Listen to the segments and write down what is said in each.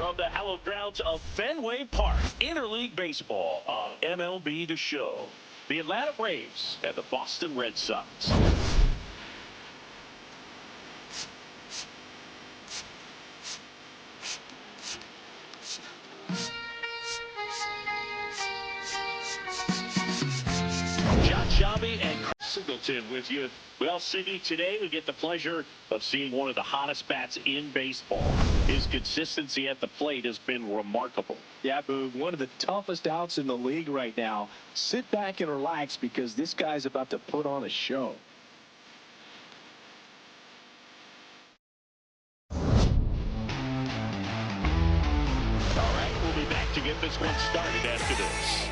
from the hallowed grounds of Fenway Park, interleague baseball on MLB The Show. The Atlanta Braves and the Boston Red Sox. John Shelby and Chris Singleton with you. Well, Siggy, today we get the pleasure of seeing one of the hottest bats in baseball. His consistency at the plate has been remarkable. Yeah, Boog, one of the toughest outs in the league right now. Sit back and relax because this guy's about to put on a show. All right, we'll be back to get this one started after this.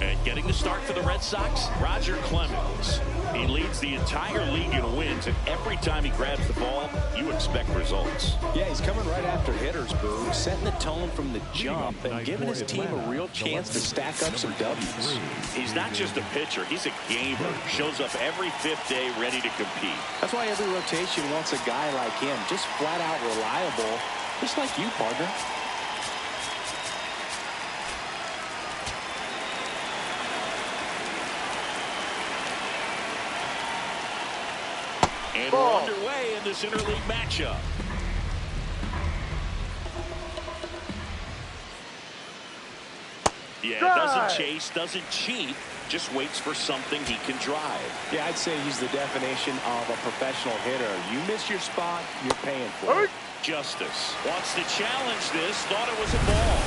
And getting the start for the Red Sox, Roger Clemens. He leads the entire league in wins, and every time he grabs the ball, you expect results. Yeah, he's coming right after hitters, Boo, setting the tone from the jump and giving his team a real chance to stack up some W's. He's not just a pitcher, he's a gamer. Shows up every fifth day ready to compete. That's why every rotation wants a guy like him, just flat out reliable, just like you, partner. And we're underway in this interleague matchup. Yeah, doesn't chase, doesn't cheat, just waits for something he can drive. Yeah, I'd say he's the definition of a professional hitter. You miss your spot, you're paying for it. Justice wants to challenge this, thought it was a ball.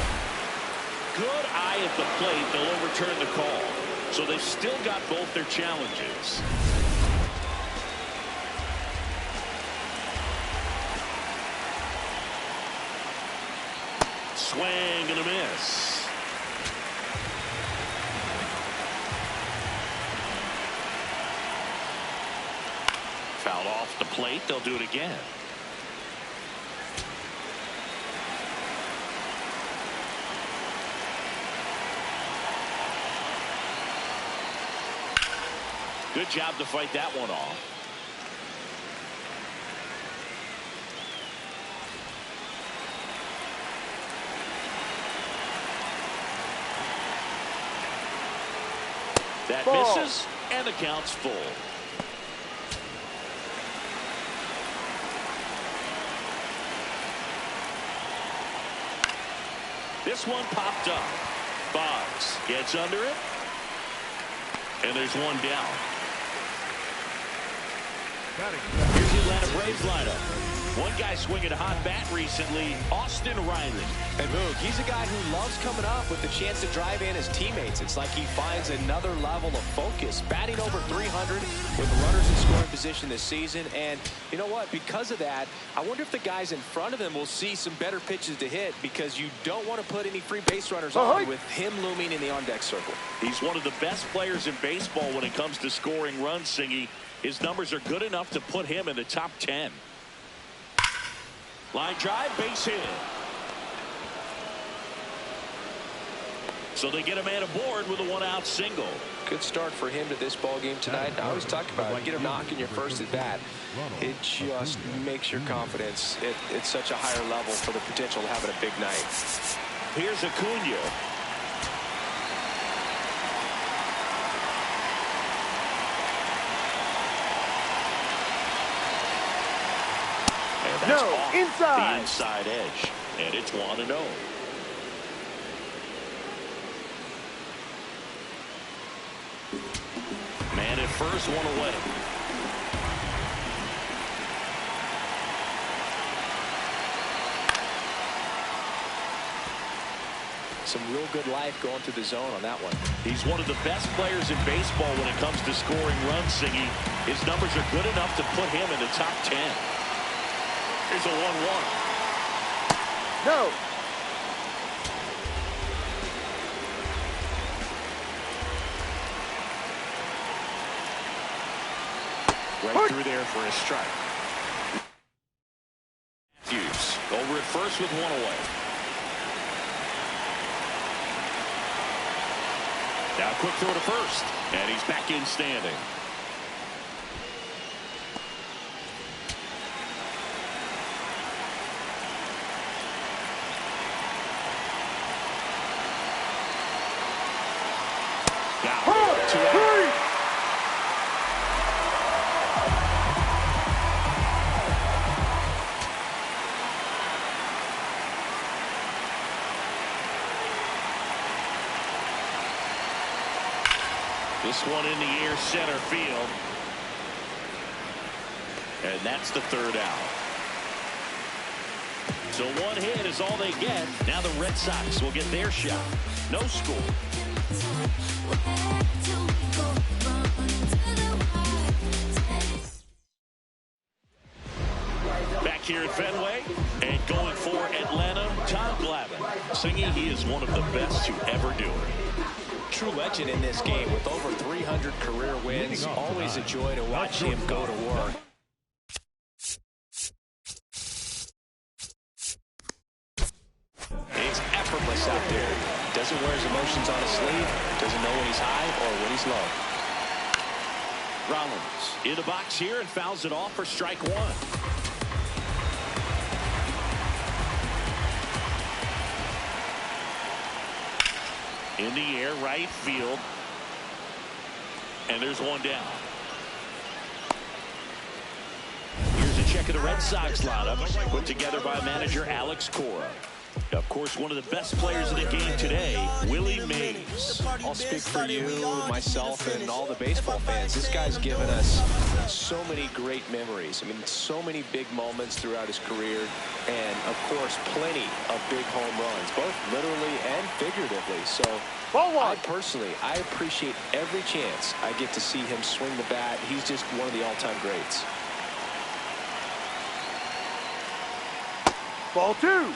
Good eye at the plate, they'll overturn the call. So they've still got both their challenges. Swing and a miss. Foul off the plate. They'll do it again. Good job to fight that one off. That misses, and the count's full. This one popped up. Boggs gets under it, and there's one down. Here's the Atlanta Braves lineup. One guy swinging a hot bat recently, Austin Riley. And Boog, he's a guy who loves coming up with the chance to drive in his teammates. It's like he finds another level of focus. Batting over 300 with runners in scoring position this season. And you know what? Because of that, I wonder if the guys in front of him will see some better pitches to hit, because you don't want to put any free base runners on with him looming in the on-deck circle. He's one of the best players in baseball when it comes to scoring runs, Singy. His numbers are good enough to put him in the top 10. Line drive, base hit. So they get a man aboard with a one-out single. Good start for him to this ball game tonight. I always talk about it. Get a knock in your first at bat. It just makes your confidence at such a higher level for the potential of having a big night. Here's Acuna. And that's off the inside edge, and it's 1-0. Man at first, one away. Some real good life going through the zone on that one. He's one of the best players in baseball when it comes to scoring runs, Siggy. His numbers are good enough to put him in the top 10. Here's a 1-1. No. Right through there for a strike. Matthews over at first with one away. Now quick throw to first, and he's back in standing. This one in the air, center field. And that's the third out. So one hit is all they get. Now the Red Sox will get their shot. No score. Back here at Fenway and going for Atlanta, Tom Glavine, singing he is one of the best to ever do it. True legend in this game with over 300 career wins. Always a joy to watch him go to work. He's effortless out there. Doesn't wear his emotions on his sleeve. Doesn't know when he's high or when he's low. Rollins in the box here and fouls it off for strike one. In the air, right field. And there's one down. Here's a check of the Red Sox lineup put together by manager Alex Cora. Of course, one of the best players in the game today, Willie Mays. I'll speak for you, myself, and all the baseball fans. This guy's given us so many great memories. I mean, so many big moments throughout his career. And, of course, plenty of big home runs, both literally and figuratively. So, I appreciate every chance I get to see him swing the bat. He's just one of the all-time greats. Ball two.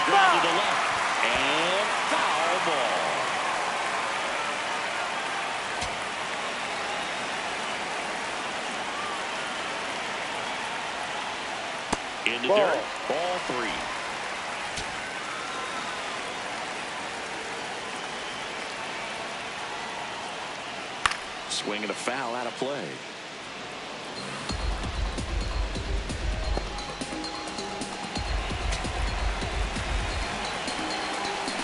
Ground to the left. And foul ball. In the dirt. Ball three. Swinging a foul out of play.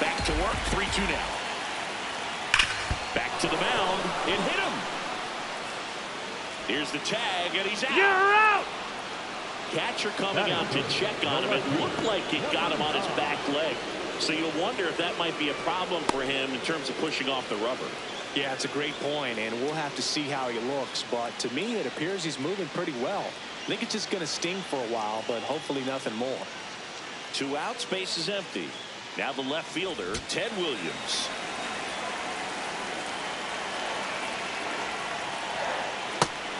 Back to work, 3-2 now. Back to the mound. It hit him. Here's the tag, and he's out. You're out. Catcher coming out to check on him. It looked like it got him on his back leg. So you'll wonder if that might be a problem for him in terms of pushing off the rubber. Yeah, it's a great point, and we'll have to see how he looks. But to me, it appears he's moving pretty well. I think it's just going to sting for a while, but hopefully nothing more. 2 outs, base is empty. Now the left fielder, Ted Williams.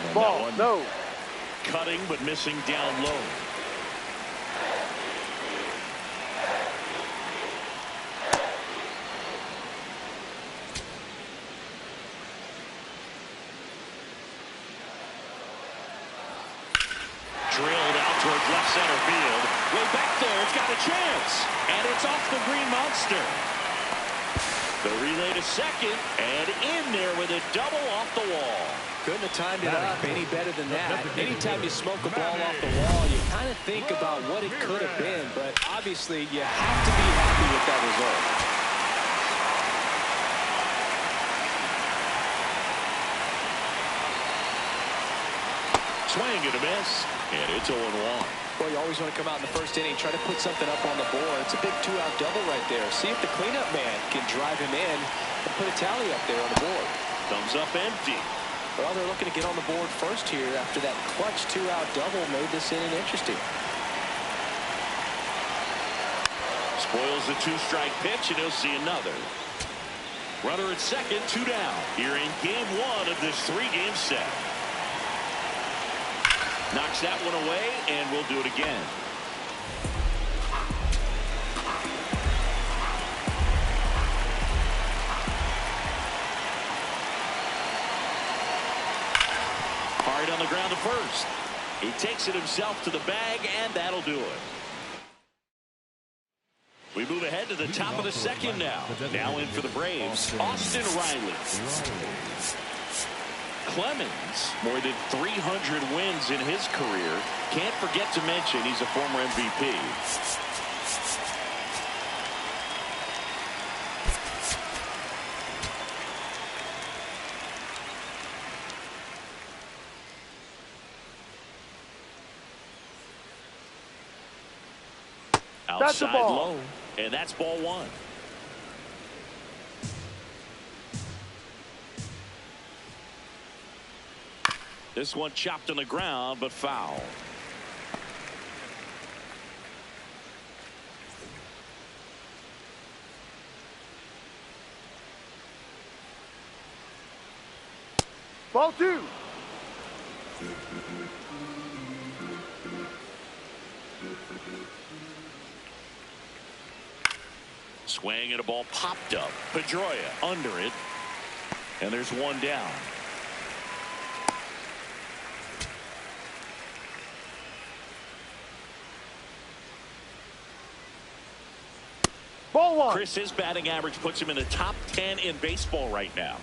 And Ball, no. Cutting but missing down low. Drilled out towards left center field. Way back there, it's got a chance. And it's off the Green Monster. The relay to second, and in there with a double off the wall. Couldn't have timed it up any better than that. Anytime you smoke a ball off the wall, you kind of think about what it could have been, but obviously you have to be happy with that result. Swing and a miss, and it's 0-1. Well, you always want to come out in the first inning, try to put something up on the board. It's a big 2-out double right there. See if the cleanup man can drive him in and put a tally up there on the board. Thumbs up empty. Well, they're looking to get on the board first here after that clutch 2-out double made this inning interesting. Spoils the 2-strike pitch, and he'll see another. Runner at second, 2 down. Here in game 1 of this 3-game set. Knocks that one away, and we'll do it again. Hard on the ground to first. He takes it himself to the bag, and that'll do it. We move ahead to the top of the second now. Now in for the Braves, Austin Riley. Clemens, more than 300 wins in his career. Can't forget to mention he's a former MVP. outside low, and that's ball one. This one chopped on the ground, but foul. Ball two. Swing and a ball popped up. Pedroia under it. And there's one down. Ball one. Chris, his batting average puts him in the top 10 in baseball right now.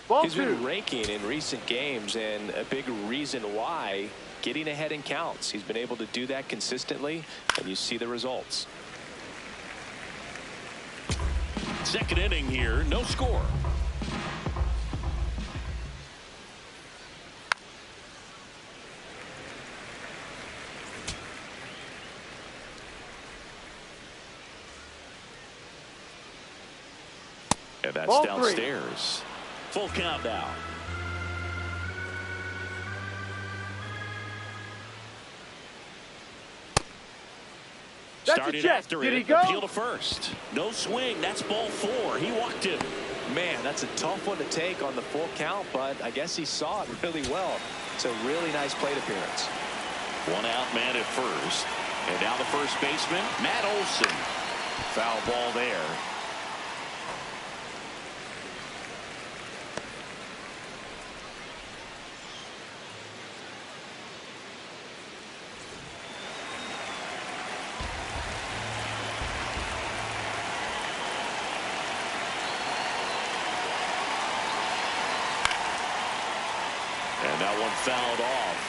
Ball He's two. been raking in recent games, and a big reason why, getting ahead in counts. He's been able to do that consistently, and you see the results. Second inning here, no score. And that's Ball downstairs. Full count now. That's Started a check. after Did it. he go? Appeal to first. No swing. That's ball four. He walked him. Man, that's a tough one to take on the full count, but I guess he saw it really well. It's a really nice plate appearance. One out man at first. And now the first baseman, Matt Olson. Foul ball there. And that one fouled off.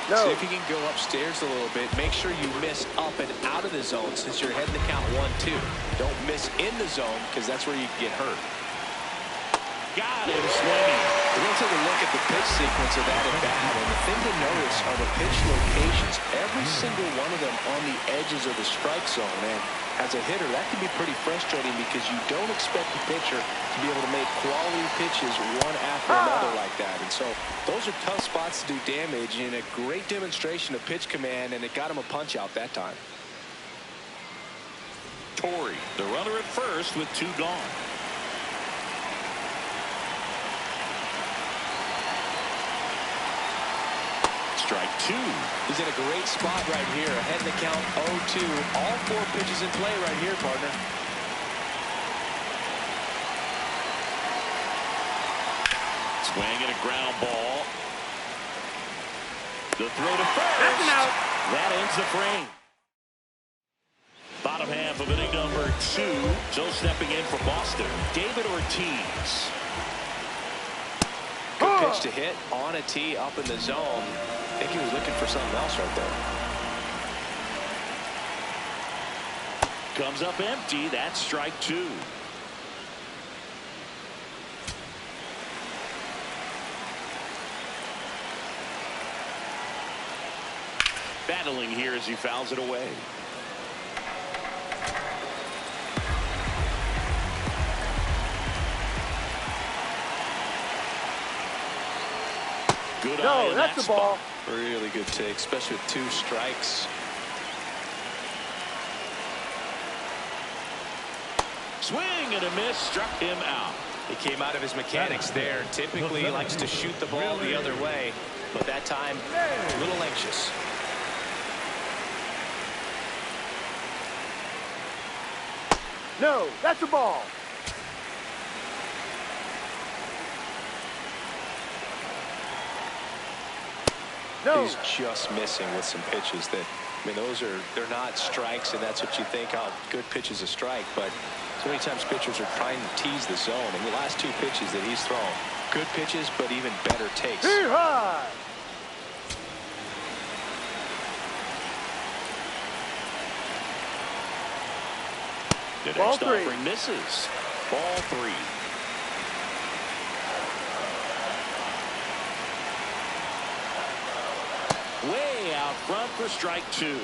No. See if you can go upstairs a little bit. Make sure you miss up and out of the zone since you're heading to count 1-2. Don't miss in the zone because that's where you can get hurt. Got him swinging. We're going to take a look at the pitch sequence of that at bat. And the thing to notice are the pitch locations. Every single one of them on the edges of the strike zone. And as a hitter, that can be pretty frustrating because you don't expect the pitcher to be able to make quality pitches one after another like that. And so those are tough spots to do damage, and a great demonstration of pitch command, and it got him a punch out that time. Torrey, the runner at first with two gone. Strike two. He's in a great spot right here. Ahead in the count 0-2. All four pitches in play right here, partner. Swing and a ground ball. The throw to first. That's an out. That ends the frame. Bottom half of inning number 2. So stepping in for Boston, David Ortiz. Good pitch to hit on a tee up in the zone. I think he was looking for something else right there. Comes up empty. That's strike two. Battling here as he fouls it away. Good eye No, in that's that the ball. spot. Really good take, especially with 2 strikes. Swing and a miss, struck him out. He came out of his mechanics there. Typically, he likes to shoot the ball the other way, but that time, a little anxious. No, that's a ball. No. He's just missing with some pitches that, I mean, they're not strikes, and that's what you think, oh, good pitch is a strike, but so many times pitchers are trying to tease the zone, and the last 2 pitches that he's thrown, good pitches, but even better takes. Too high. The Ball next three. offering misses. Ball 3. Way out front for strike 2.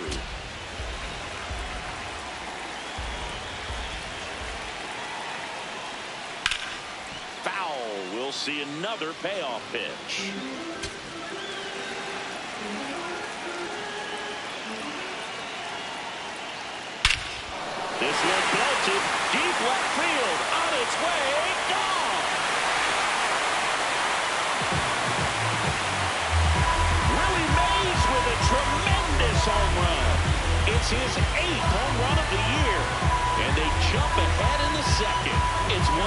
Foul. We'll see another payoff pitch. This one belted deep left field, on its way, gone. Willie Mays with a tremendous home run. It's his 8th home run of the year, and they jump ahead in the second. It's 1-0.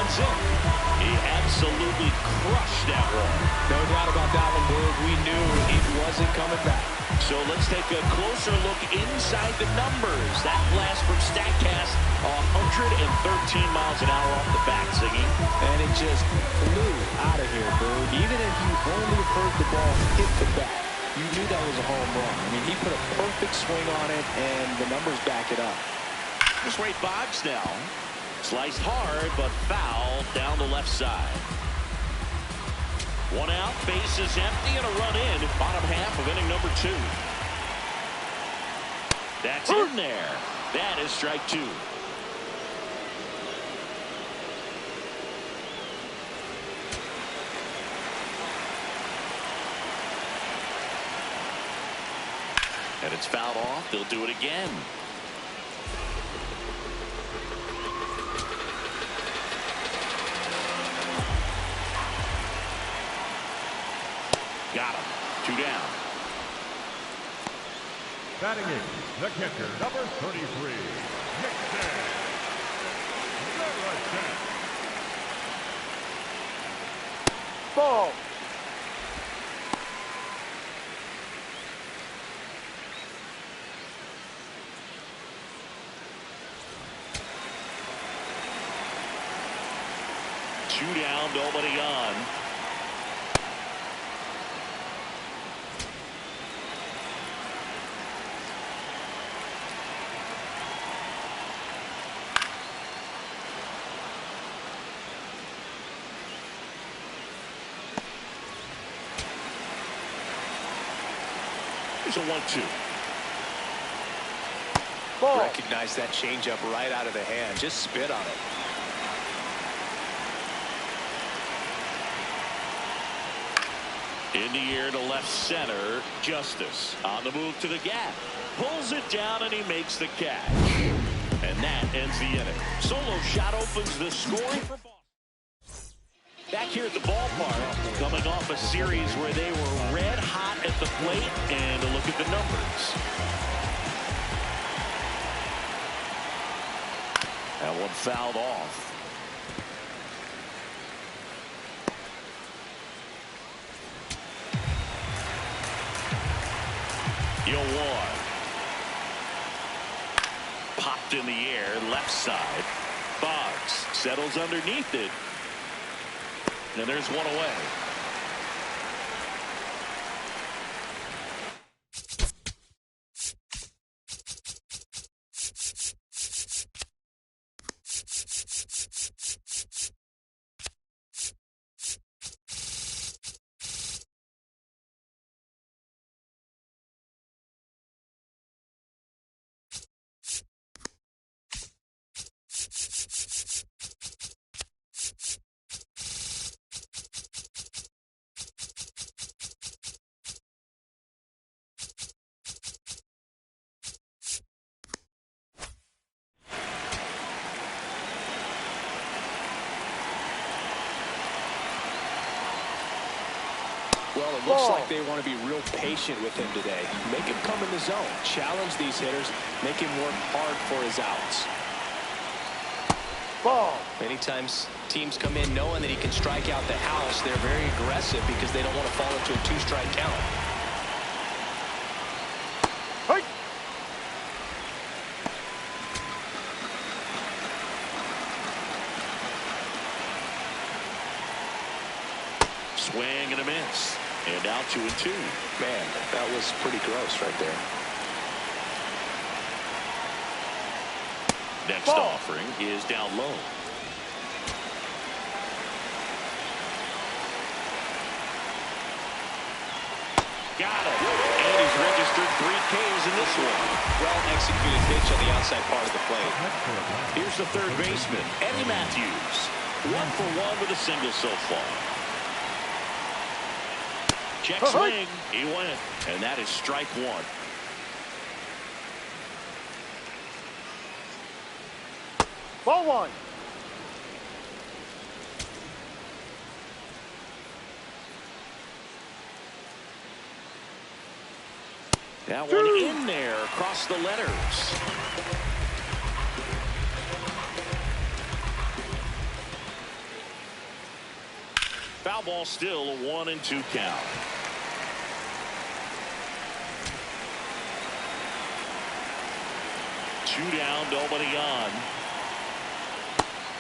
He absolutely crushed that one. No doubt about that one, Boog. We knew it wasn't coming back. So let's take a closer look inside the numbers. That blast from StatCast, 113 miles an hour off the bat, Siggy. And it just flew out of here, Boog. Even if you only heard the ball hit the bat, you knew that was a home run. I mean, he put a perfect swing on it, and the numbers back it up. This Ray Boggs now. Sliced hard, but foul down the left side. 1 out, base is empty, and a run in. Bottom half of inning number 2. That's in there. That is strike 2. And it's fouled off. They'll do it again. Got him. 2 down. Batting in, the catcher, number 33, Nixon. Ball. Two down, nobody on. Here's a 1-2. Ball. Recognize that changeup right out of the hand. Just spit on it. In the air to left center. Justice on the move to the gap. Pulls it down and he makes the catch. And that ends the inning. Solo shot opens the scoring for Boston. Back here at the ballpark, coming off a series where they were red hot at the plate, and a look at the numbers. That one fouled off. One. Popped in the air, left side. Boggs settles underneath it. And there's one away. Well, it looks like they want to be real patient with him today. Make him come in the zone. Challenge these hitters. Make him work hard for his outs. Ball. Many times teams come in knowing that he can strike out the house. They're very aggressive because they don't want to fall into a 2-strike count. Hey. Swing and a miss. And now 2-2. Man, that was pretty gross right there. Next Ball. offering is down low. Got it. And he's registered 3 Ks in this one. Well-executed pitch on the outside part of the plate. Here's the third baseman, Eddie Matthews. 1 for 1 with a single so far. Check swing. He went. And that is strike 1. Ball 1. That one in there across the letters. Foul ball, still a 1-2 count. Two down, nobody on.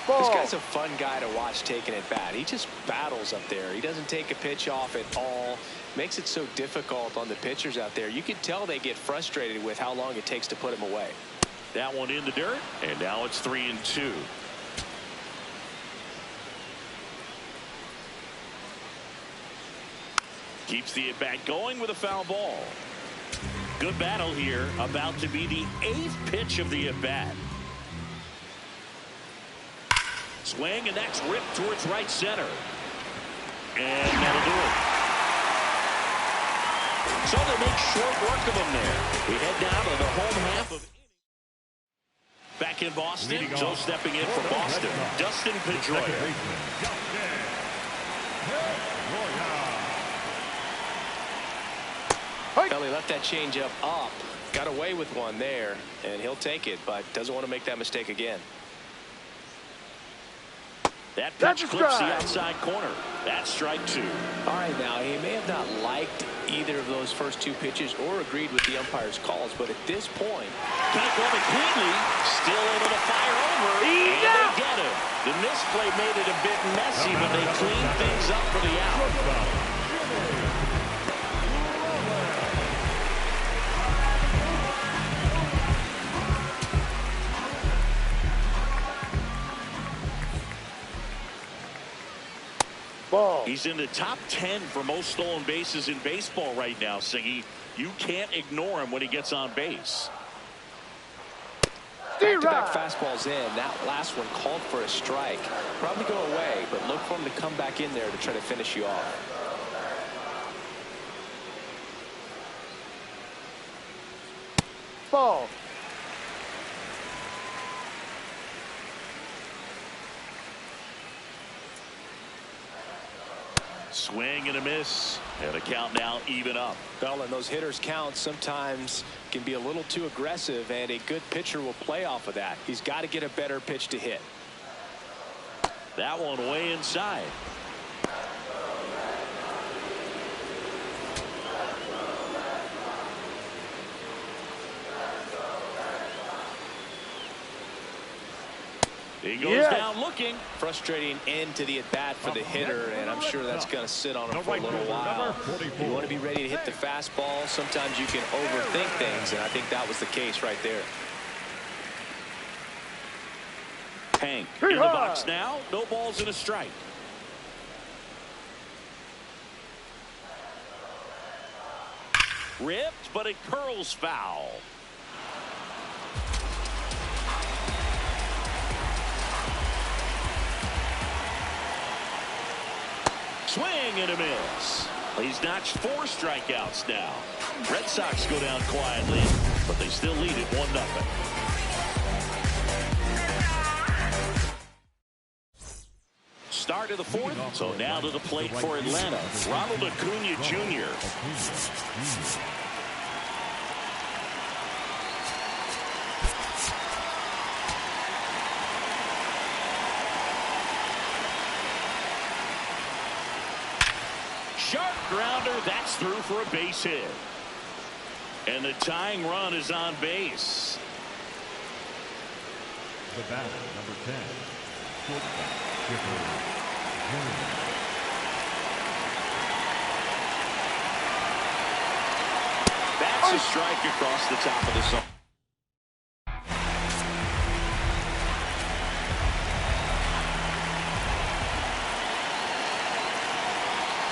Ball. This guy's a fun guy to watch taking at bat. He just battles up there. He doesn't take a pitch off at all. Makes it so difficult on the pitchers out there. You can tell they get frustrated with how long it takes to put him away. That one in the dirt, and now it's 3-2. Keeps the at-bat going with a foul ball. Good battle here, about to be the 8th pitch of the at-bat. Swing, and that's ripped towards right center. And that'll do it. So they make short work of him there. We head down to the home half of. Back in Boston, Joe stepping in for Boston. Dustin Pedroia. Well, he left that changeup up. Got away with one there, and he'll take it, but doesn't want to make that mistake again. That pitch clips the outside corner. That's strike 2. All right, now, he may have not liked either of those first 2 pitches or agreed with the umpire's calls, but at this point, can't glove it cleanly. Still able to fire over. And they get him. The misplay made it a bit messy, but they cleaned things up for the out. Ball. He's in the top 10 for most stolen bases in baseball right now, Siggy. You can't ignore him when he gets on base. Back-to-back fastballs in. That last one called for a strike. Probably go away, but look for him to come back in there to try to finish you off. Ball. Swing and a miss. And the count now even up. Well, and those hitters' counts sometimes can be a little too aggressive, and a good pitcher will play off of that. He's got to get a better pitch to hit. That one way inside. He goes down looking. Frustrating end to the at-bat for the hitter, and I'm sure that's going to sit on him for a little while. You want to be ready to hit the fastball. Sometimes you can overthink things, and I think that was the case right there. Hank in the box now. No balls and a strike. Ripped, but it curls foul. Swing and a miss. He's notched 4 strikeouts now. Red Sox go down quietly, but they still lead it 1-0. Start of the 4th, so now to the plate for Atlanta. Ronald Acuna Jr. Sharp grounder, that's through for a base hit. And the tying run is on base. The batter, number 10, shortstop, That's a strike across the top of the zone.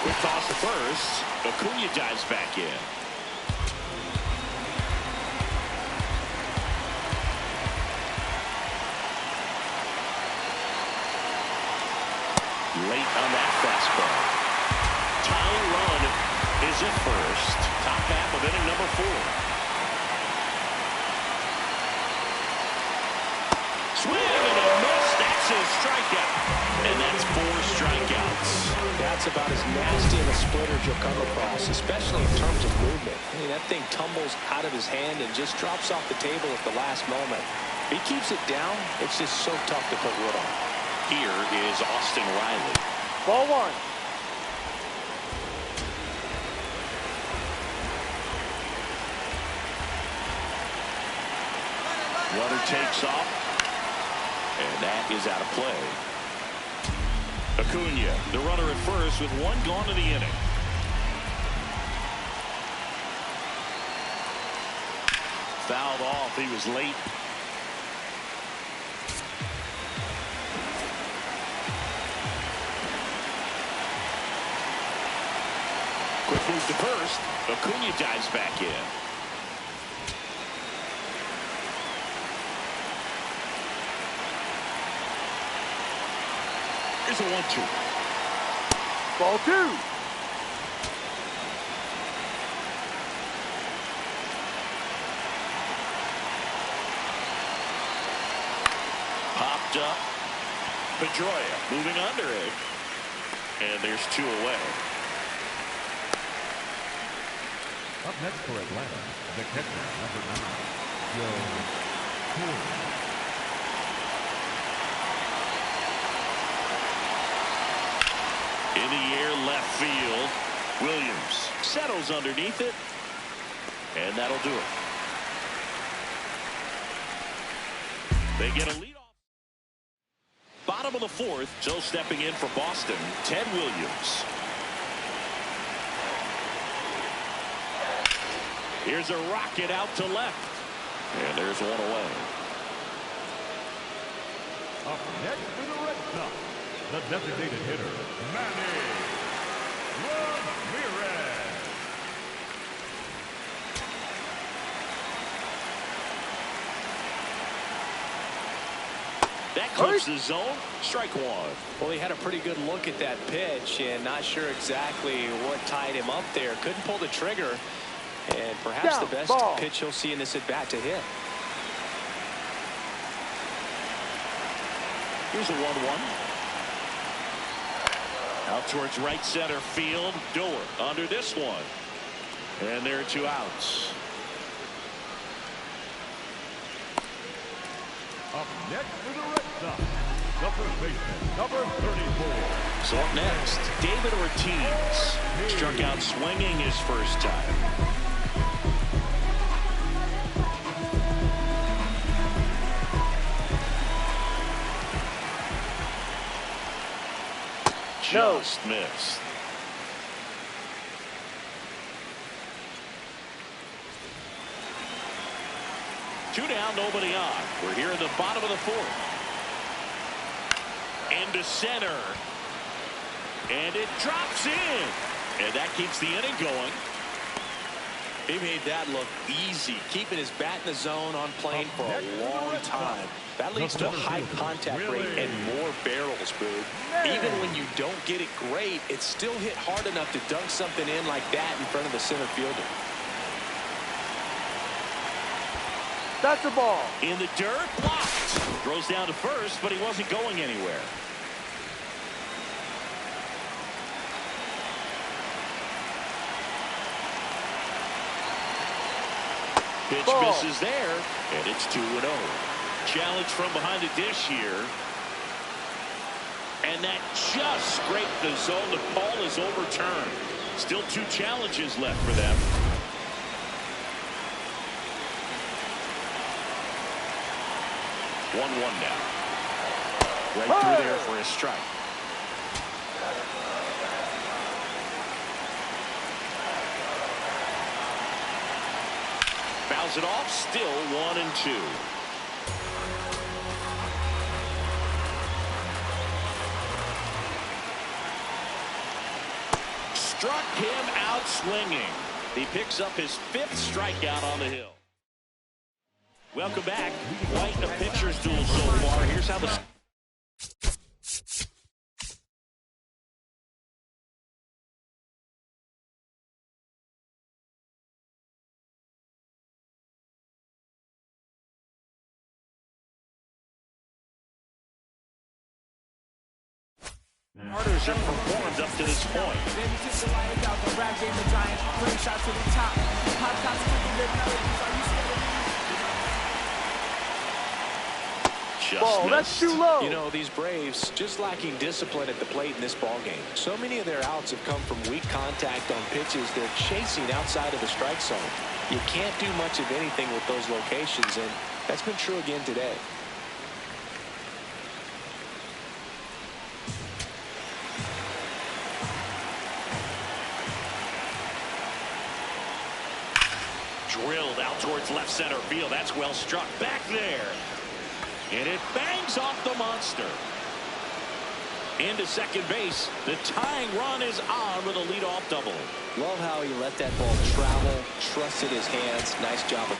Quick toss to first. Acuna dives back in. Late on that fastball. Tying run is at first. Top half of inning number 4. Swing and a miss. That's his strikeout. And that's 4 strikeouts. That's about as nasty of a splitter as you'll come across, especially in terms of movement. I mean, that thing tumbles out of his hand and just drops off the table at the last moment. He keeps it down. It's just so tough to put wood on. Here is Austin Riley. Ball 1. Runner takes off. And that is out of play. Acuna, the runner at first with 1 gone in the inning. Fouled off. He was late. Quick move to first. Acuna dives back in. Here's a 1-2. Ball 2. Popped up. Pedroia moving under it. And there's 2 away. Up next for Atlanta, the catcher, number 9, Joe Torre. In the air, left field. Williams settles underneath it. And that'll do it. They get a lead off. Bottom of the 4th. So stepping in for Boston, Ted Williams. Here's a rocket out to left. And there's 1 away. Up next for the Red Sox, the designated hitter, Manny Ramirez. That clips the zone. Strike 1. Well, he had a pretty good look at that pitch and not sure exactly what tied him up there. Couldn't pull the trigger. And perhaps the best pitch he'll see in this at-bat to hit. Here's a 1-1. Out towards right center field. Doer under this one. And there are 2 outs. Up next for the Red Sox, the first baseman, number 34. So up next, David Ortiz. Struck out swinging his first time. Just missed. Two down, nobody on. We're here in the bottom of the 4th. Into center. And it drops in. And that keeps the inning going. He made that look easy, keeping his bat in the zone on plane for a long time. That leads to a high contact rate and more barrels, Boog. Even when you don't get it great, it's still hit hard enough to dunk something in like that in front of the center fielder. That's a ball. In the dirt, blocked. Throws down to first, but he wasn't going anywhere. Pitch misses there, and it's 2-0. Challenge from behind the dish here. And that just scraped the zone. The ball is overturned. Still 2 challenges left for them. One now. Right through there for a strike. Fouls it off, still 1-2. struck him out swinging. He picks up his 5th strikeout on the hill. Welcome back. Quite a pitcher's duel so far. Here's how the starters have performed up to this point. Ball, that's too low. You know, these Braves just lacking discipline at the plate in this ball game. So many of their outs have come from weak contact on pitches they're chasing outside of the strike zone. You can't do much of anything with those locations, and that's been true again today. Drilled out towards left center field. That's well struck back there. And it bangs off the monster. Into second base. The tying run is on with a leadoff double. Love how he let that ball travel, trusted his hands. Nice job of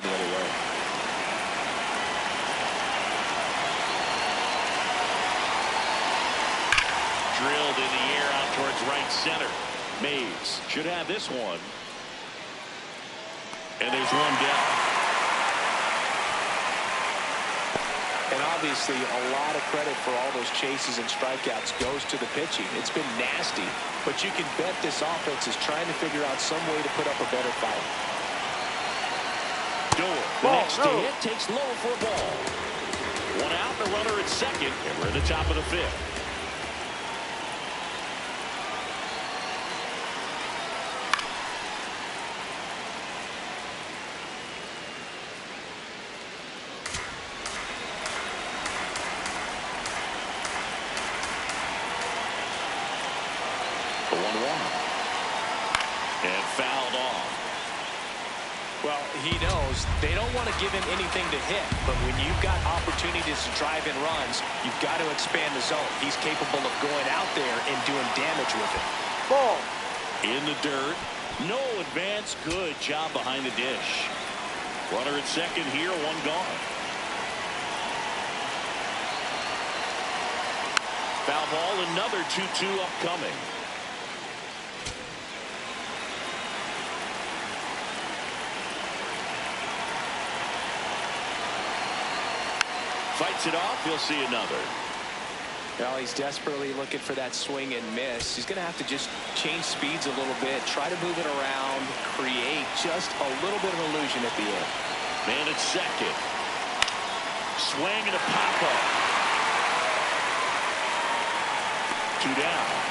going the other way. Drilled in the air out towards right center. Mays should have this one. And there's one down. And obviously, a lot of credit for all those chases and strikeouts goes to the pitching. It's been nasty, but you can bet this offense is trying to figure out some way to put up a better fight. Door, the next to hit, takes low for a ball. One out, the runner at second, and we're at the top of the 5th. And fouled off. Well, he knows they don't want to give him anything to hit, but when you've got opportunities to drive in runs, you've got to expand the zone. He's capable of going out there and doing damage with it. Ball. In the dirt. No advance. Good job behind the dish. Runner at second here, one gone. Foul ball, another 2-2 upcoming. Fights it off. He'll see another. Well, he's desperately looking for that swing and miss. He's going to have to just change speeds a little bit, try to move it around, create just a little bit of illusion at the end. Man at second. Swing and a pop-up. 2 down.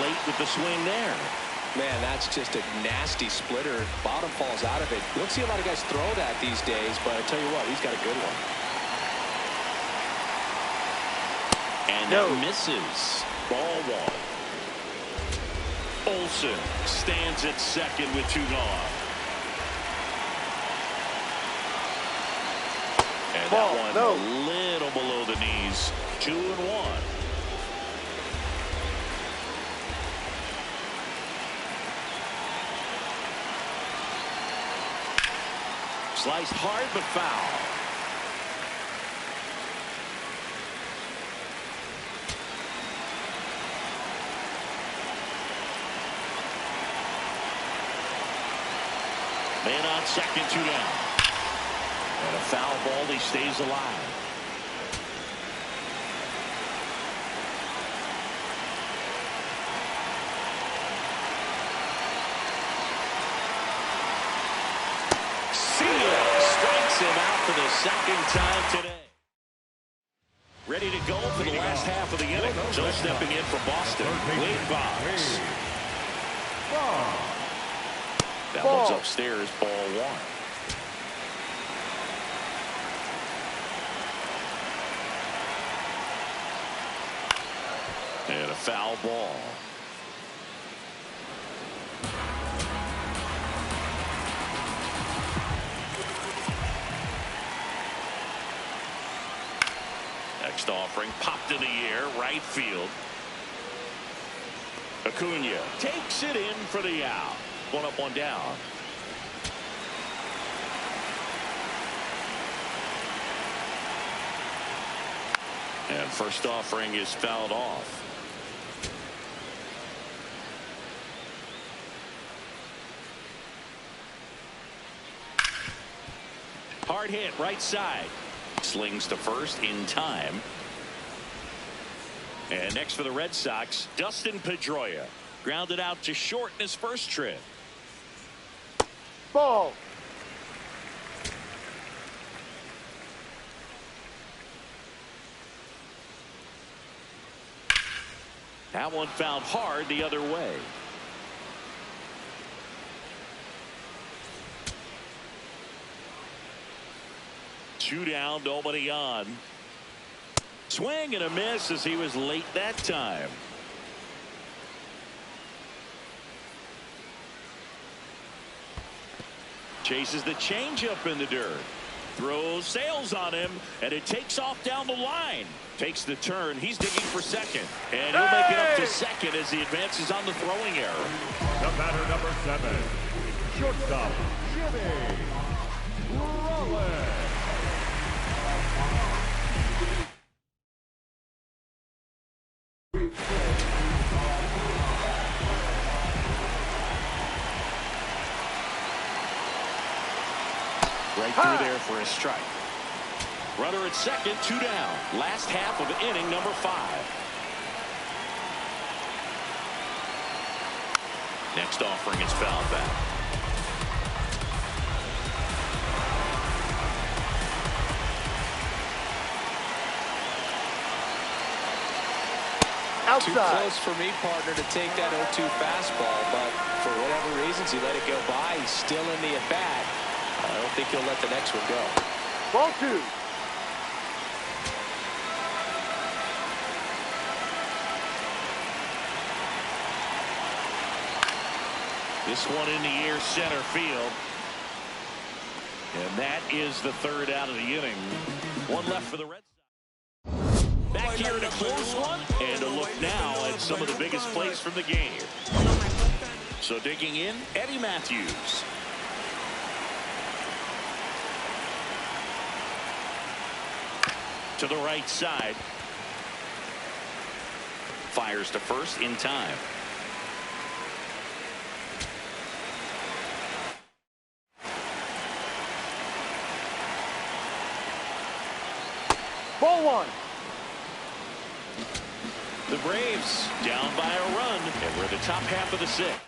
Late with the swing there. Man, that's just a nasty splitter. Bottom falls out of it. You don't see a lot of guys throw that these days, but I tell you what, he's got a good one. And that misses. Ball 1. Olsen stands at second with 2 gone. And that one a little below the knees. 2-1. Sliced hard, but foul. Man on second, 2 down. And a foul ball, he stays alive. Him out for the second time today. Ready to go for the last half of the inning. So stepping in for Boston, Wade Boggs. That one's upstairs, ball 1. And a foul ball. Next offering popped in the air, right field. Acuna takes it in for the out. One up, one down. And first offering is fouled off. Hard hit right side. Slings to first in time. And next for the Red Sox, Dustin Pedroia. Grounded out to short in his first trip. Ball. That one fouled hard the other way. Two down, nobody on. Swing and a miss as he was late that time. Chases the changeup in the dirt. Throws, sails on him, and it takes off down the line. Takes the turn. He's digging for second. And he'll make it up to second as he advances on the throwing error. The batter, number 7, shortstop, Jimmy Rollins. Right through there for a strike. Runner at second, 2 down. Last half of inning number 5. Next offering is fouled back. Outside. Too close for me, partner, to take that 0-2 fastball, but for whatever reasons he let it go by. He's still in the at-bat. I don't think he'll let the next one go. Ball 2. This one in the air, center field. And that is the third out of the inning. One left for the Red Sox. Back here in a close one, and a look now at some of the biggest plays from the game. So digging in, Eddie Matthews. To the right side. Fires to first in time. Ball 1. The Braves down by a run, and we're the top half of the 6th.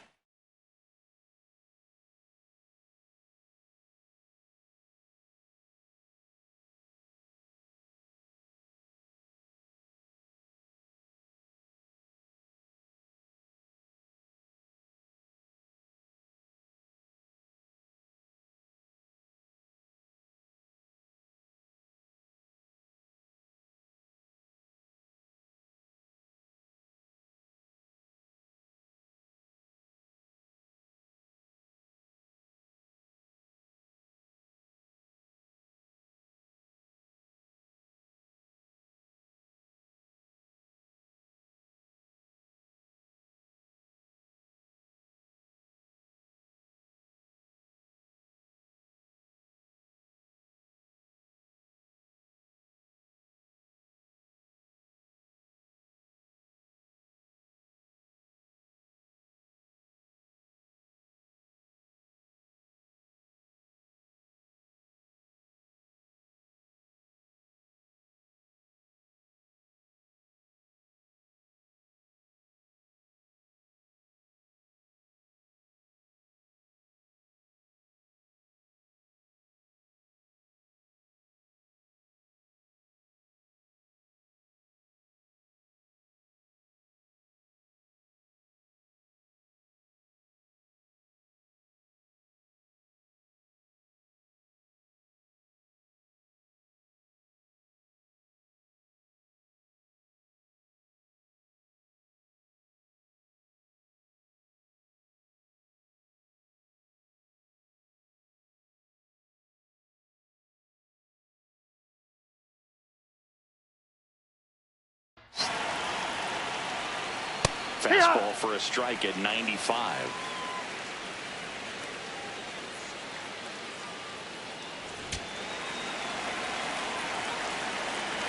Fastball for a strike at 95.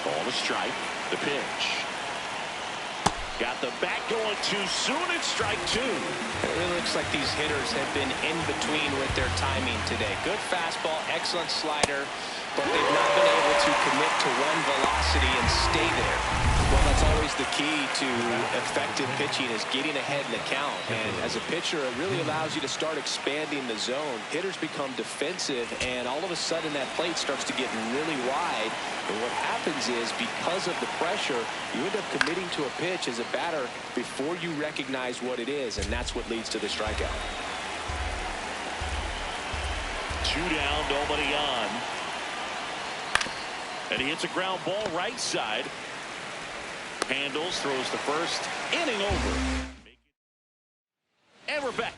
Ball to strike. The pitch. Got the bat going too soon. It's strike two. It really looks like these hitters have been in between with their timing today. Good fastball, excellent slider, but they've not been able to commit to one velocity and stay there. Well, that's always the key to effective pitching, is getting ahead in the count. And as a pitcher, it really allows you to start expanding the zone. Hitters become defensive, and all of a sudden that plate starts to get really wide. And what happens is, because of the pressure, you end up committing to a pitch as a batter before you recognize what it is, and that's what leads to the strikeout. 2 down, nobody on. And he hits a ground ball right side. Handles, throws the first, inning over. And we're back.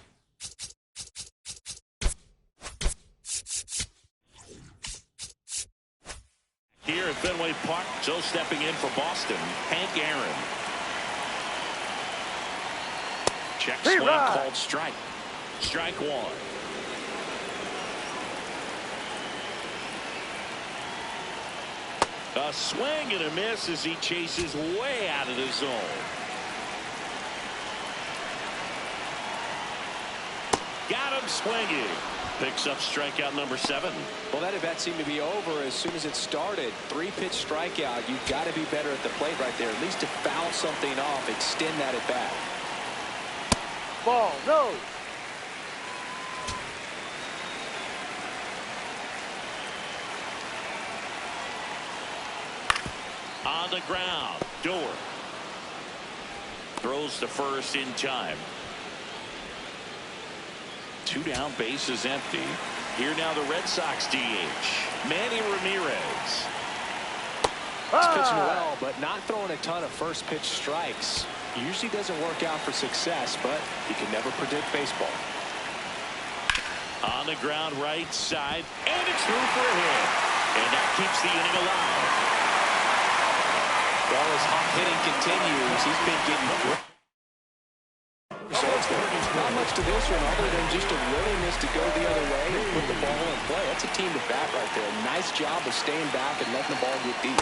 Here at Fenway Park, Joe stepping in for Boston, Hank Aaron. Check swing called strike. Strike one. A swing and a miss as he chases way out of the zone. Got him swinging. Picks up strikeout number 7. Well, that at-bat seemed to be over as soon as it started. 3-pitch strikeout. You've got to be better at the plate right there. At least to foul something off, extend that at-bat. Ball, no. On the ground, Door throws to first in time. 2 down, base is empty. Here now the Red Sox DH, Manny Ramirez. He's pitching well, but not throwing a ton of first pitch strikes. Usually doesn't work out for success, but you can never predict baseball. On the ground, right side, and it's through for a hit. And that keeps the inning alive. Well, as hot hitting continues, he's been getting great. So there's not much to this one other than just a willingness to go the other way and put the ball in play. That's a team to bat right there. Nice job of staying back and letting the ball get deep.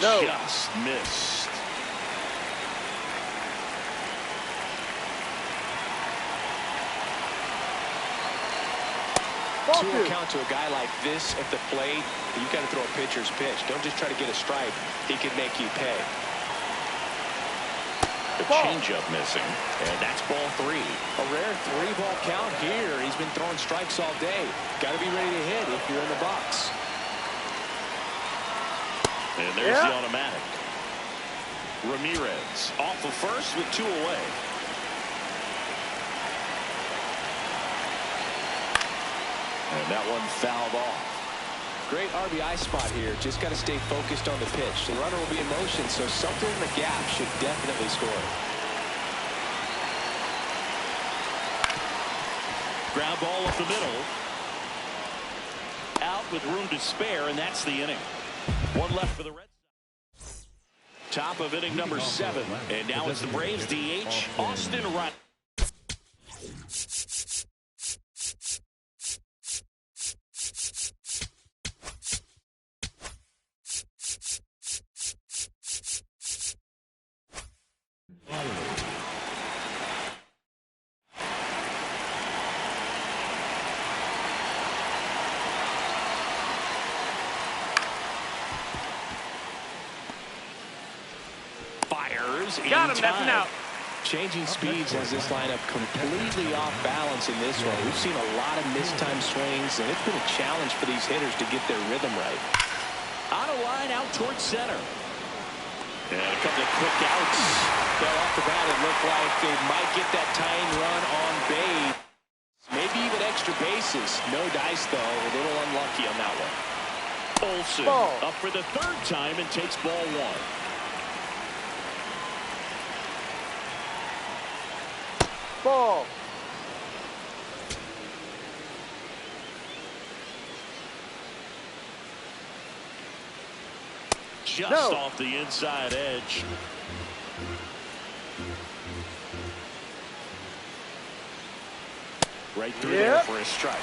No. Just missed. To account to a guy like this at the plate, you've got to throw a pitcher's pitch. Don't just try to get a strike. He can make you pay. The changeup missing, and that's ball 3. A rare 3-ball count here. He's been throwing strikes all day. Got to be ready to hit if you're in the box. And there's the automatic. Ramirez off of first with 2 away. And that one fouled off. Great RBI spot here. Just got to stay focused on the pitch. The runner will be in motion, so something in the gap should definitely score. Ground ball up the middle. Out with room to spare, and that's the inning. 1 left for the Red Sox. Top of inning number 7. And now it's the Braves DH, Austin Riley. Got him, that's an out. Changing speeds has this lineup completely off balance in this one. We've seen a lot of mistimed swings, and it's been a challenge for these hitters to get their rhythm right. On a line out towards center. And a couple of quick outs. Well, off the bat, it looked like they might get that tying run on base. Maybe even extra bases. No dice, though. A little unlucky on that one. Olsen up for the 3rd time and takes ball 1. Ball. Just off the inside edge. Right through there for a strike.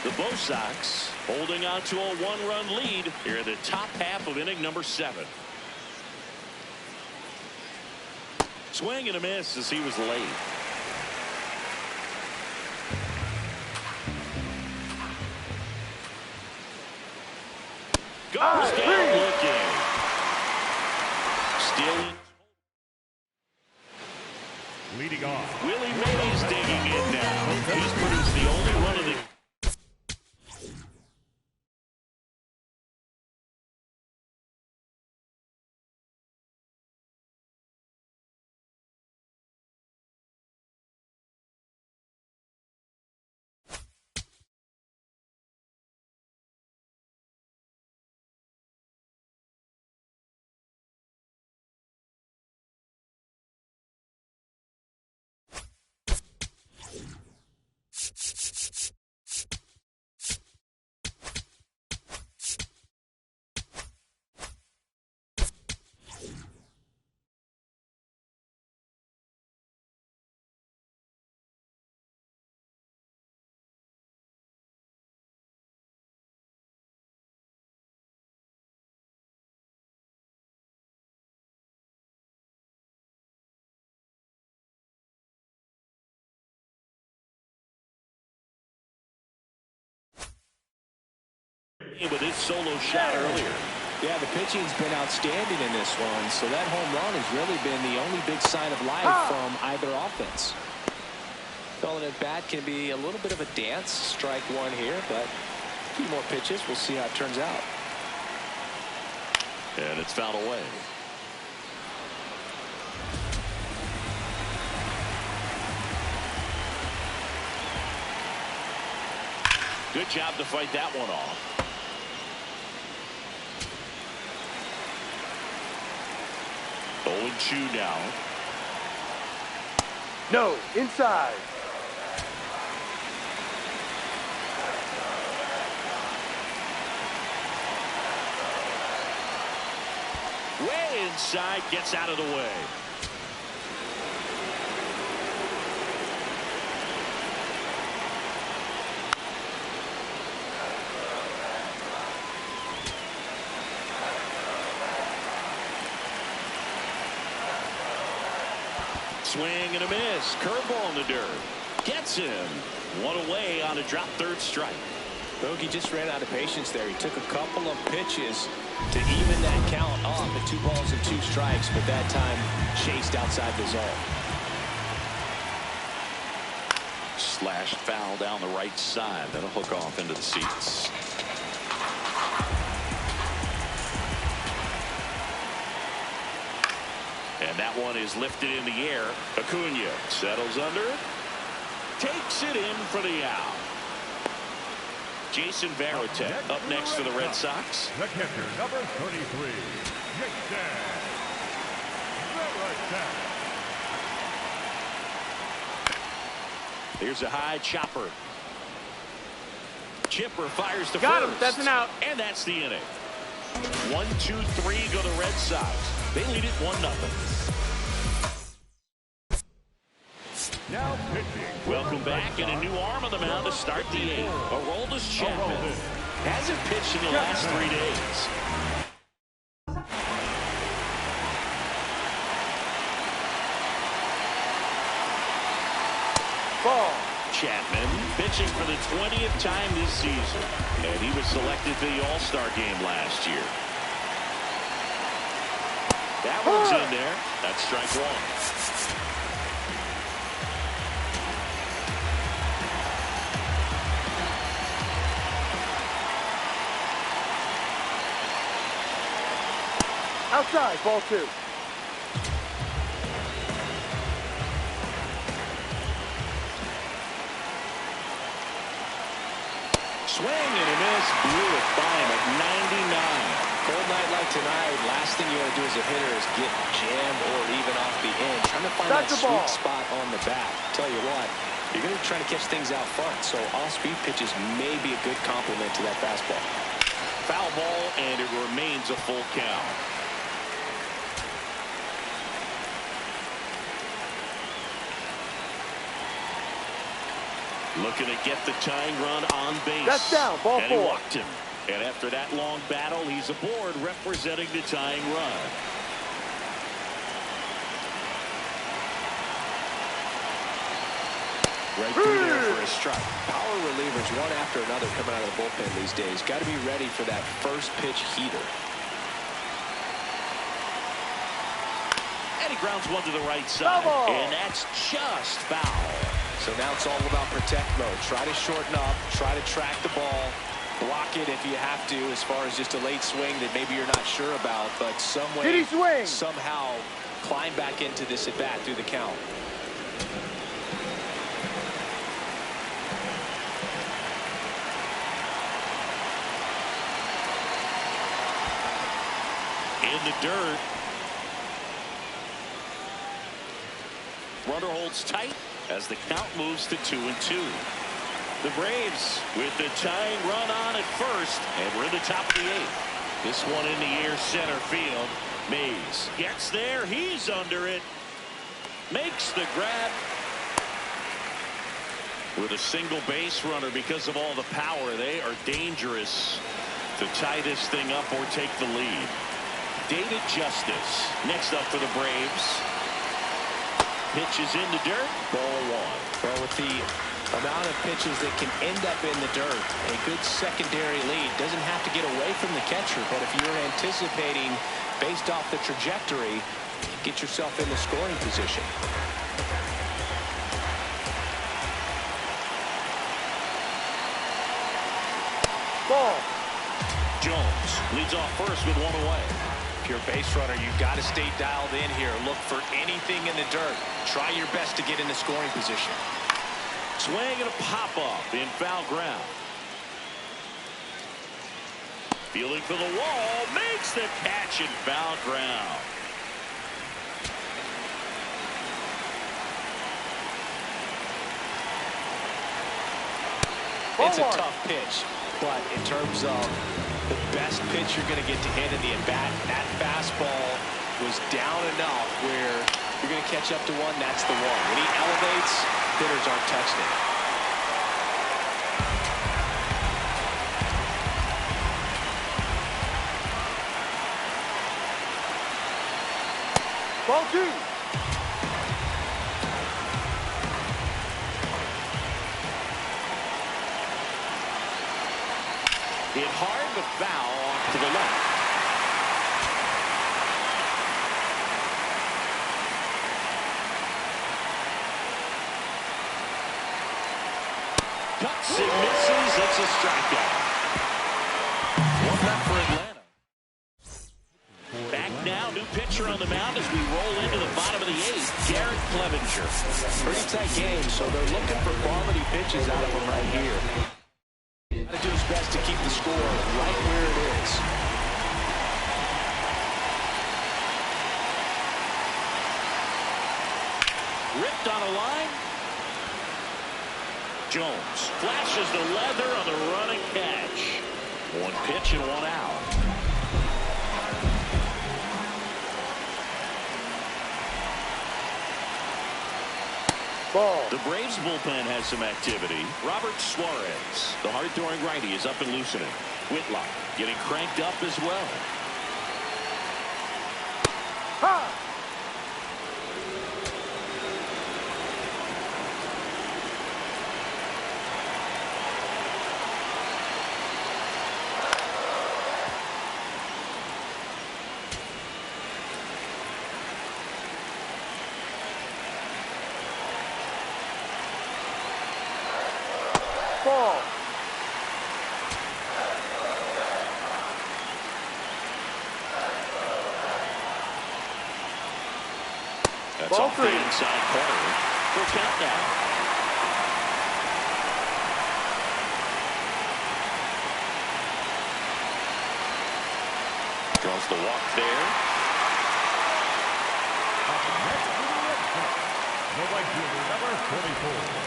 The Bo Sox holding on to a one-run lead here in the top half of inning number 7. Swing and a miss as he was late. Goes down looking. Stealing. Leading off. Willie Mays digging in now. He's produced the only run of the with his solo shot earlier. Yeah, the pitching's been outstanding in this one, so that home run has really been the only big sign of life from either offense. Calling it bat can be a little bit of a dance. Strike one here, but a few more pitches. We'll see how it turns out. And it's fouled away. Good job to fight that one off. Oh, 0-2 now. No, inside. Way inside, gets out of the way. Swing and a miss. Curveball in the dirt. Gets him. One away on a drop third strike. Bogey just ran out of patience there. He took a couple of pitches to even that count off at 2 balls and 2 strikes, but that time chased outside the zone. Slash foul down the right side. That'll hook off into the seats. And that one is lifted in the air. Acuna settles under. Takes it in for the out. Jason Varitek up next for the Red Sox. The catcher, number 33, Jason Varitek. Here's a high chopper. Chipper fires to Got first. him. That's an out. And that's the inning. 1, 2, 3 go the Red Sox. They lead it 1-0. Now pitching. Welcome back, and a new arm on the mound to start the 8th. Aroldis Chapman hasn't pitched in the last 3 days. Ball. Chapman pitching for the 20th time this season, and he was selected for the All-Star game last year. That one's in there. That's strike one. Outside, ball 2. Swing and a miss. Blew it by him at 99. Cold night like tonight, last thing you want to do as a hitter is get jammed or even off the end. Trying to find that sweet spot on the bat. Tell you what, you're going to be trying to catch things out front, so off-speed pitches may be a good complement to that fastball. Foul ball, and it remains a full count. Looking to get the tying run on base. That's down, ball and he 4. walked him. And after that long battle, he's aboard representing the tying run. Right through there for a strike. Power relievers, one after another, coming out of the bullpen these days. Got to be ready for that first pitch heater. And he grounds one to the right side. Double. And that's just foul. So now it's all about protect mode. Try to shorten up, try to track the ball, block it if you have to, as far as just a late swing that maybe you're not sure about, but some way, Did he swing? somehow climb back into this at bat through the count. In the dirt. Runner holds tight as the count moves to 2-2. The Braves with the tying run on at first, and we're in the top of the 8th. This one in the air, center field. Mays gets there. He's under it. Makes the grab. With a single base runner, because of all the power, they are dangerous to tie this thing up or take the lead. David Justice next up for the Braves. Pitches in the dirt. Ball 1. Well, with the amount of pitches that can end up in the dirt, a good secondary lead doesn't have to get away from the catcher, but if you're anticipating based off the trajectory, get yourself in the scoring position. Ball. Jones leads off first with 1 away. If you're a base runner, you've got to stay dialed in here. Look for anything in the dirt. Try your best to get in the scoring position. Swing and a pop-up in foul ground. Fielding for the wall. Makes the catch in foul ground. It's a tough pitch, but in terms of the best pitch you're going to get to hit in the at-bat, that fastball was down enough where you're going to catch up to one. That's the one. When he elevates, hitters aren't touching it. Ball 2. Hit hard, but foul off to the left. Cuts and misses. It's a strikeout. 1-0 for Atlanta. Back now, new pitcher on the mound as we roll into the bottom of the 8th. Garrett Clevenger. Pretty tight game, so they're looking for quality pitches out of him right here. Got to do his best to keep the score right where it is. Ripped on a line. Jones flashes the leather on the running catch. 1 pitch and 1 out. Ball. The Braves bullpen has some activity. Robert Suarez, the hard-throwing righty, is up and loosening. Whitlock getting cranked up as well. Ha! Ball. That's Ball off 3. the inside corner. Full count now. Draws the walk there. Number 44.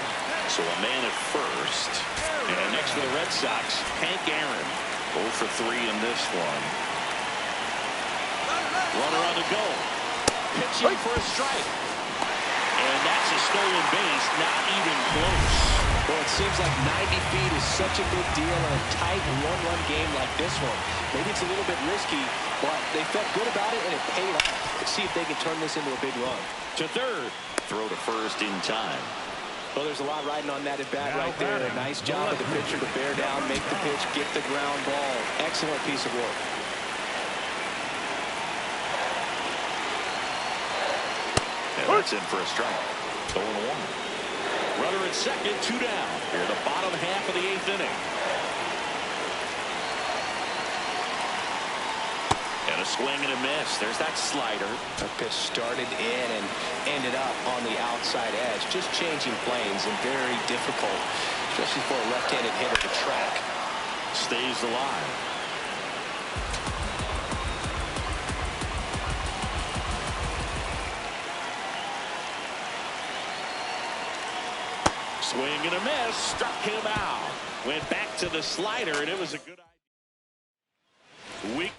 So a man at first. And next for the Red Sox, Hank Aaron. 0 for 3 in this one. Runner on the go. Pitching for a strike. And that's a stolen base, not even close. Well, it seems like 90 feet is such a big deal in a tight one-run game like this one. Maybe it's a little bit risky, but they felt good about it, and it paid off. Let's see if they can turn this into a big run. To third. Throw to first in time. Well, there's a lot riding on that at bat right there. A nice job of the pitcher to bear down, make the pitch, get the ground ball. Excellent piece of work. And that's in for a strike. 0-1. Runner at second, 2 down. Here the bottom half of the 8th inning. And a swing and a miss. There's that slider. That pitch started in and ended up on the outside edge. Just changing planes and very difficult, especially for a left-handed hitter to track. Stays alive. Swing and a miss. Struck him out. Went back to the slider, and it was a good idea. Weak.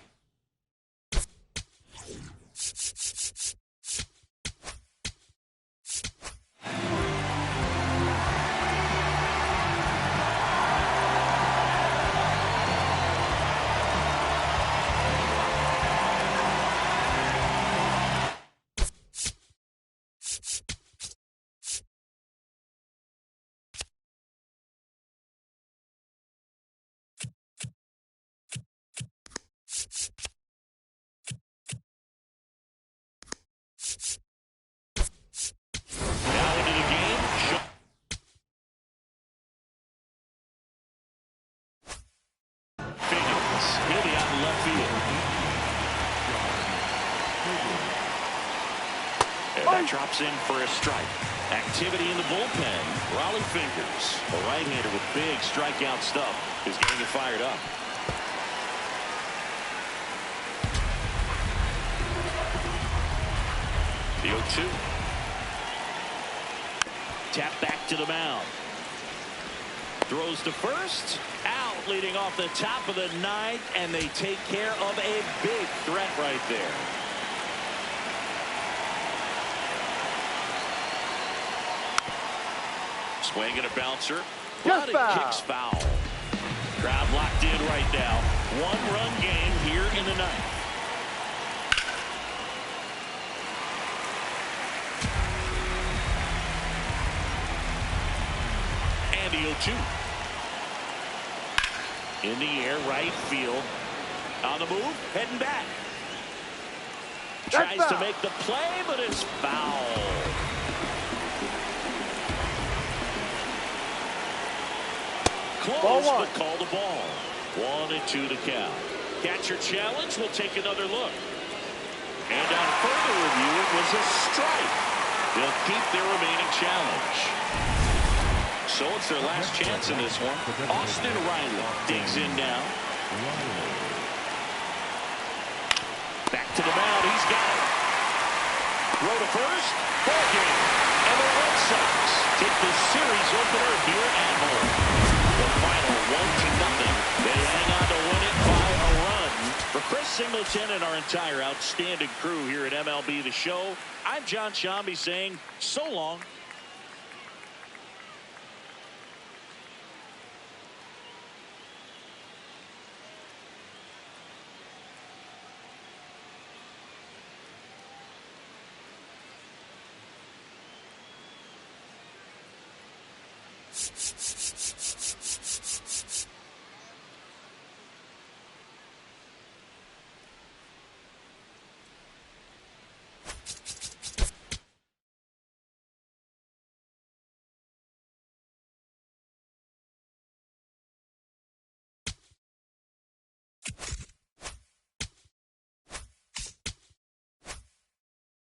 That drops in for a strike. Activity in the bullpen. Raleigh Fingers, a right-hander with big strikeout stuff, is getting it fired up. The 0-2. Tap back to the mound. Throws to first. Out, leading off the top of the 9th, and they take care of a big threat right there. Swing and a bouncer. But it kicks foul. Crowd locked in right now. One-run game here in the 9th. And the 0-2. In the air, right field. On the move, heading back. Tries to make the play, but it's foul. Close, but call the ball. 1-2 the count. Catcher challenge. We'll take another look. And on further review, it was a strike. They'll keep their remaining challenge. So it's their last chance in this one. Austin Riley digs in now. Back to the mound. He's got it. Throw to first. Ball game. And the Red Sox take the series opener here at home. The final 1-0. They hang on to win it by a run. For Chris Singleton and our entire outstanding crew here at MLB The Show, I'm John Shambi saying so long.